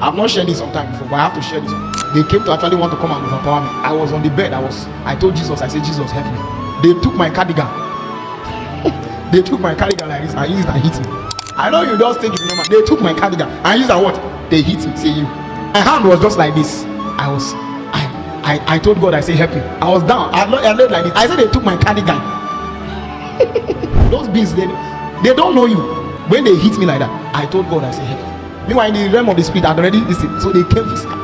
I've not shared this sometime before, but I have to share this. They came to actually want to come and overpower me. I was on the bed. I told Jesus, I said, Jesus, help me. They took my cardigan. They took my cardigan like this. I used and hit me. I know you just think it's normal. They took my cardigan and used and what? They hit me. See you. My hand was just like this. I told God, I said, help me. I was down. I laid like this. I said they took my cardigan. Those beings, they don't know you. When they hit me like that, I told God, I said, help me. Meanwhile, in the realm of the spirit, I'd already listened. So they came physical.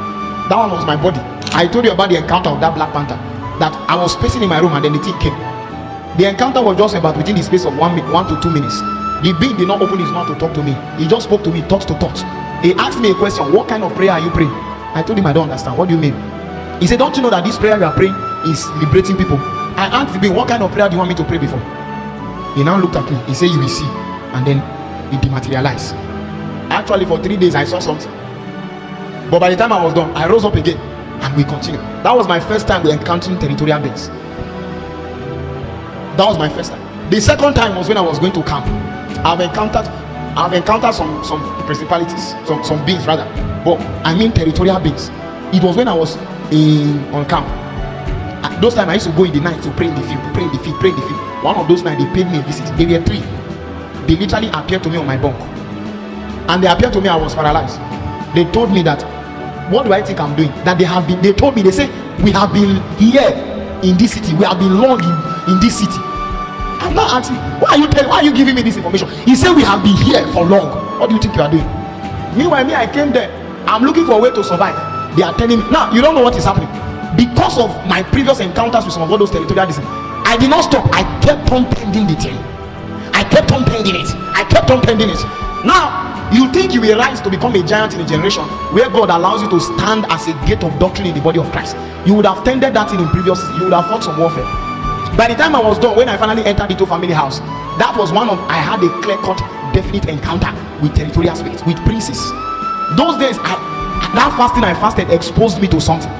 That one was my body. I told you about the encounter of that Black Panther. That I was pacing in my room and then the thing came. The encounter was just about within the space of 1 to 2 minutes. The being did not open his mouth to talk to me. He just spoke to me, thoughts to thoughts. He asked me a question, what kind of prayer are you praying? I told him I don't understand. What do you mean? He said, don't you know that this prayer you are praying is liberating people? I asked the being, what kind of prayer do you want me to pray before? He now looked at me. He said, you will see. And then it dematerialized. Actually, for 3 days I saw something. But by the time I was done, I rose up again and we continued. That was my first time we encountering territorial beings. That was my first time. The second time was when I was going to camp. I've encountered some principalities, some beings rather. But I mean territorial beings. It was when I was on camp. At those times I used to go in the night to pray in the field, pray in the field. One of those nights they paid me a visit. They were 3. They literally appeared to me on my bunk. And they appeared to me, I was paralyzed. They told me that, what do I think I'm doing? That they told me, they say, we have been here in this city. We have been long in this city. I'm not asking, why are you giving me this information? He said, we have been here for long. What do you think you are doing? Meanwhile, I came there. I'm looking for a way to survive. They are telling me, now, you don't know what is happening. Because of my previous encounters with some of all those territorial diseases, I did not stop. I kept on pending the thing. I kept on pending it. Now, you think you will rise to become a giant in a generation where God allows you to stand as a gate of doctrine in the body of Christ. You would have tended that in previous seasons. You would have fought some warfare. By the time I was done, when I finally entered into family house, that was I had a clear-cut, definite encounter with territorial spirits, with princes. Those days, that fasting I fasted exposed me to something.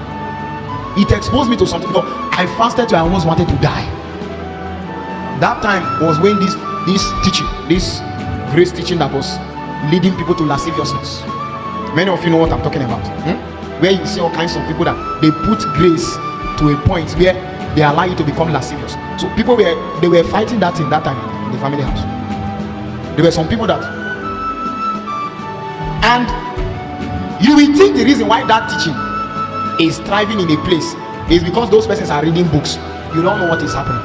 It exposed me to something. Because I fasted till I almost wanted to die. That time was when this teaching, this grace teaching that was leading people to lasciviousness. Many of you know what I'm talking about. Where you see all kinds of people that they put grace to a point where they allow you to become lascivious. So people were fighting that in that time in the family house. There were some people that, and you will think the reason why that teaching is thriving in a place is because those persons are reading books. You don't know what is happening.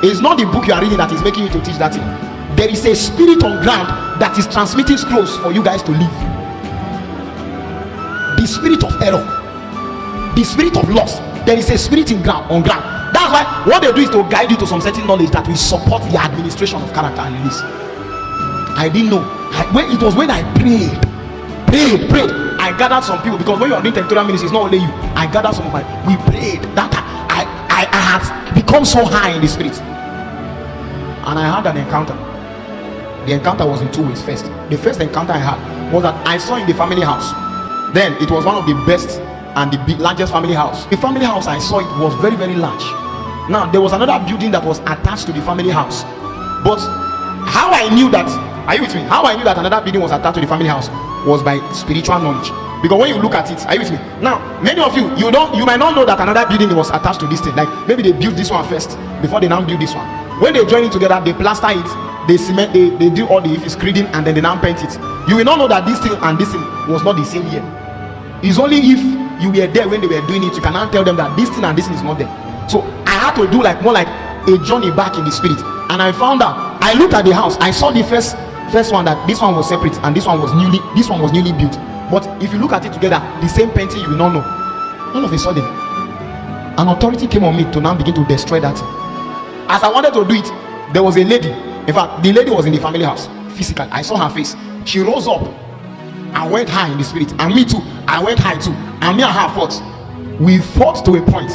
It's not the book you are reading that is making you to teach that thing. There is a spirit on ground that is transmitting scrolls for you guys to live. The spirit of error, the spirit of loss. There is a spirit on ground. That's why what they do is to guide you to some certain knowledge that will support the administration of character and release. I didn't know. It was when I prayed. I gathered some people, because when you are doing territorial ministry, it's not only you. I gathered some of we prayed. That I had become so high in the spirit, and I had an encounter. The encounter was in 2 ways. First, the first encounter I had was that I saw in the family house. Then it was one of the best and the largest family house. The family house I saw, it was very, very large. Now there was another building that was attached to the family house. But how I knew that, are you with me? How I knew that another building was attached to the family house was by spiritual knowledge. Because when you look at it, are you with me? Now many of you, you might not know that another building was attached to this thing. Like maybe they built this one first before they now build this one. When they join it together, they plaster it, they cement, they do all the screeding, and then they now paint it. You will not know that this thing and this thing was not the same year. It's only if you were there when they were doing it, you can now tell them that this thing and this thing is not there. So I had to do more like a journey back in the spirit, and I found out. I looked at the house. I saw the first one, that this one was separate and this one was newly built. But if you look at it together, the same painting, you will not know. All of a sudden, an authority came on me to now begin to destroy that thing. As I wanted to do it, there was a lady. In fact, the lady was in the family house physically. I saw her face. She rose up and went high in the spirit, and me too. I went high too, and me and her fought. We fought to a point.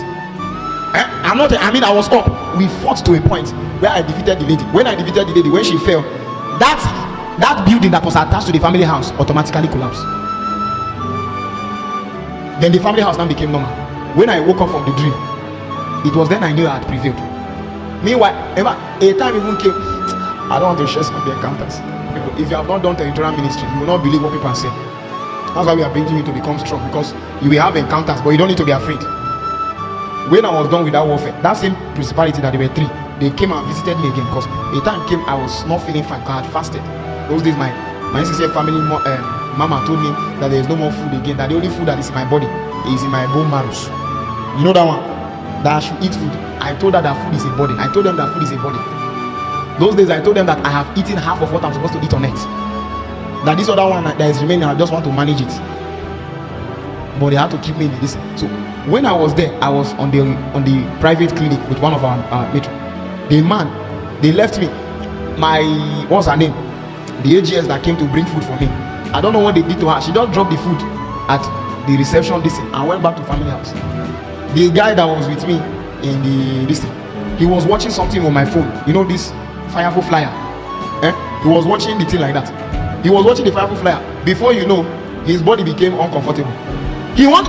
I was up. We fought to a point where I defeated the lady. When I defeated the lady, when she fell, that building that was attached to the family house automatically collapsed. Then the family house now became normal. When I woke up from the dream, it was then I knew I had prevailed. Meanwhile, a time even came. I don't want to share some of the encounters. If you have not done territorial ministry, you will not believe what people are saying. That's why we are bringing you to become strong, because you will have encounters, but you don't need to be afraid. When I was done with that warfare, that same principality that there were 3, they came and visited me again, because the time came I was not feeling fine because I had fasted. Those days my sincere family mama told me that there is no more food again, that the only food that is in my body is in my bone marrows. You know that one? That I should eat food. I told her that food is a body. I told them that food is a body. Those days I told them that I have eaten half of what I'm supposed to eat on earth. That this other one that is remaining, I just want to manage it. But they had to keep me in this. So when I was there, I was on the private clinic with one of our matron. The man, they left me. What's her name? The AGS that came to bring food for me. I don't know what they did to her. She just dropped the food at the reception and went back to family house. The guy that was with me in the he was watching something on my phone. You know this Fireful Flyer? He was watching the thing like that. He was watching the Fireful Flyer. Before you know, his body became uncomfortable. He was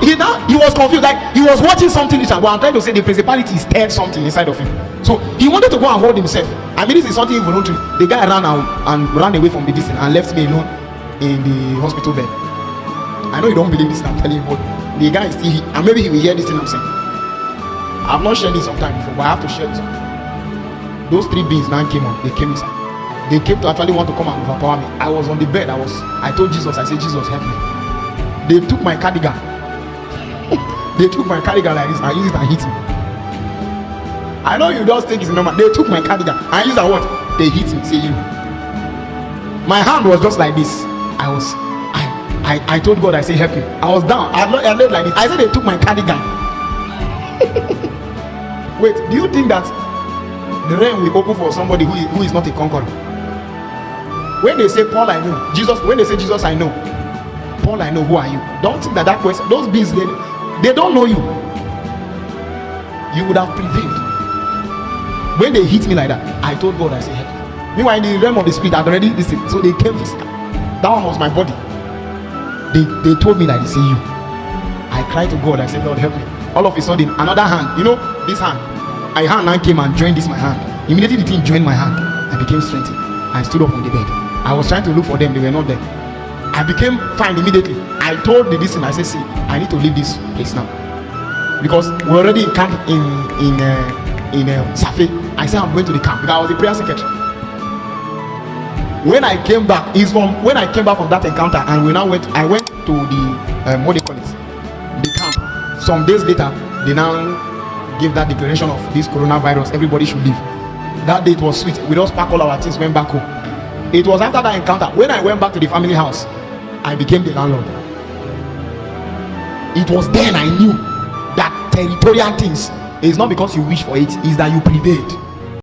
confused, like he was watching something. But I'm trying to say the principality stirred something inside of him. So he wanted to go and hold himself. I mean, this is something involuntary. The guy ran out and ran away from the distance and left me alone in the hospital bed. I know you don't believe this, I'm telling you, but the guy is still here, and maybe he will hear this thing I'm saying. I've not shared this sometime before, but I have to share this. Those 3 beings now came on. They came inside. They came to actually want to come and overpower me. I was on the bed. I told Jesus, I said, Jesus, help me. They took my cardigan. They took my cardigan like this and used it and hit me. I know you just think it's normal. They took my cardigan and used it and what? They hit me. Say you. My hand was just like this. I told God, I said, help me. I was down. I laid like this. I said they took my cardigan. Wait, do you think that the realm will open for somebody who is not a conqueror? When they say Paul, I know Jesus. When they say Jesus, I know Paul, I know, who are you? Don't think that question. Those beings, they don't know you. You would have prevailed. When they hit me like that, I told God, I said, help me. Meanwhile, in the realm of the spirit, I'd already listened. So they came physical. That one was my body. They told me that they say you. I cried to God. I said, Lord, help me. All of a sudden, another hand, you know, this hand. My hand now came and joined this my hand. Immediately the thing joined my hand. I became strengthened. I stood up on the bed. I was trying to look for them. They were not there. I became fine immediately. I told the listen. I said, see, I need to leave this place now, because we're already in camp in Safi. I said I'm going to the camp because I was the prayer secretary. When I came back, when I came back from that encounter, and I went to the what they call it, the camp. Some days later, they now gave that declaration of this coronavirus. Everybody should leave. That day it was sweet. We just packed all our things, went back home. It was after that encounter, when I went back to the family house, I became the landlord. It was then I knew that territorial things is not because you wish for it, is that you prevailed.